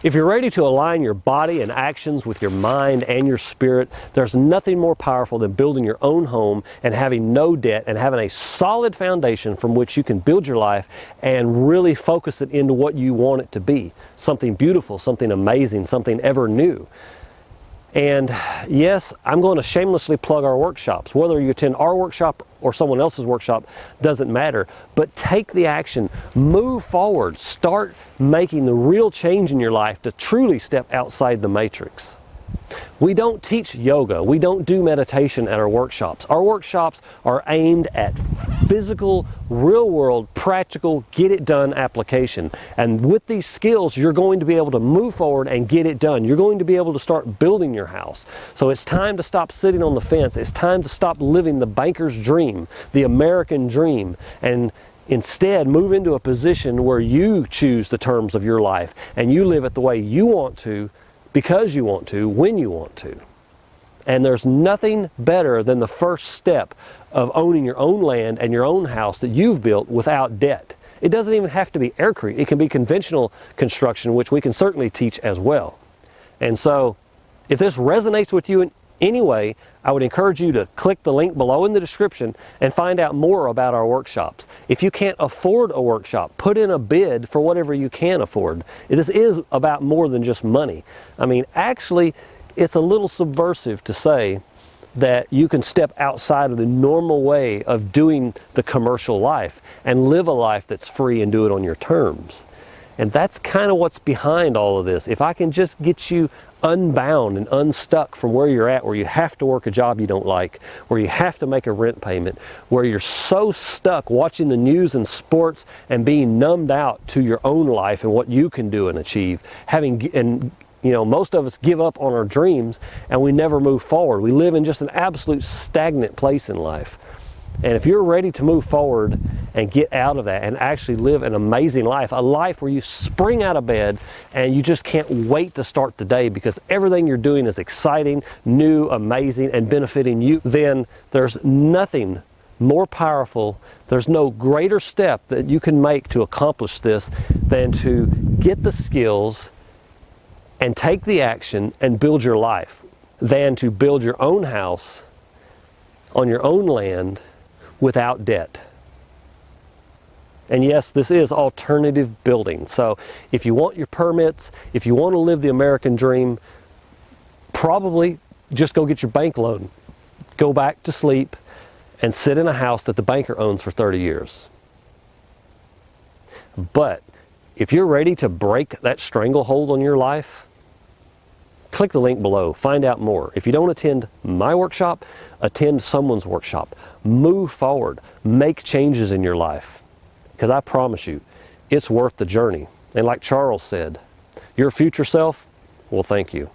If you're ready to align your body and actions with your mind and your spirit, there's nothing more powerful than building your own home and having no debt and having a solid foundation from which you can build your life and really focus it into what you want it to be. Something beautiful, something amazing, something ever new. And yes, I'm going to shamelessly plug our workshops. Whether you attend our workshop or someone else's workshop doesn't matter. But take the action, move forward, start making the real change in your life to truly step outside the matrix. We don't teach yoga. We don't do meditation at our workshops. Our workshops are aimed at physical, real-world, practical, get-it-done application. And with these skills, you're going to be able to move forward and get it done. You're going to be able to start building your house. So it's time to stop sitting on the fence. It's time to stop living the banker's dream, the American dream, and instead move into a position where you choose the terms of your life and you live it the way you want to, because you want to, when you want to. And there's nothing better than the first step of owning your own land and your own house that you've built without debt. It doesn't even have to be AirCrete. It can be conventional construction, which we can certainly teach as well. And so, if this resonates with you in any way, I would encourage you to click the link below in the description and find out more about our workshops. If you can't afford a workshop, put in a bid for whatever you can afford. This is about more than just money. I mean, actually, it's a little subversive to say that you can step outside of the normal way of doing the commercial life and live a life that's free and do it on your terms. And that's kind of what's behind all of this. If I can just get you unbound and unstuck from where you're at, where you have to work a job you don't like, where you have to make a rent payment, where you're so stuck watching the news and sports and being numbed out to your own life and what you can do and achieve, most of us give up on our dreams and we never move forward. We live in just an absolute stagnant place in life. And if you're ready to move forward and get out of that and actually live an amazing life, a life where you spring out of bed and you just can't wait to start the day because everything you're doing is exciting, new, amazing, and benefiting you, then there's nothing more powerful, there's no greater step that you can make to accomplish this than to get the skills and take the action and build your life, than to build your own house on your own land without debt. And yes, this is alternative building. So if you want your permits, if you want to live the American dream, probably just go get your bank loan. Go back to sleep and sit in a house that the banker owns for 30 years. But if you're ready to break that stranglehold on your life, click the link below, find out more. If you don't attend my workshop, attend someone's workshop. Move forward, make changes in your life. Because I promise you, it's worth the journey. And like Charles said, your future self will thank you.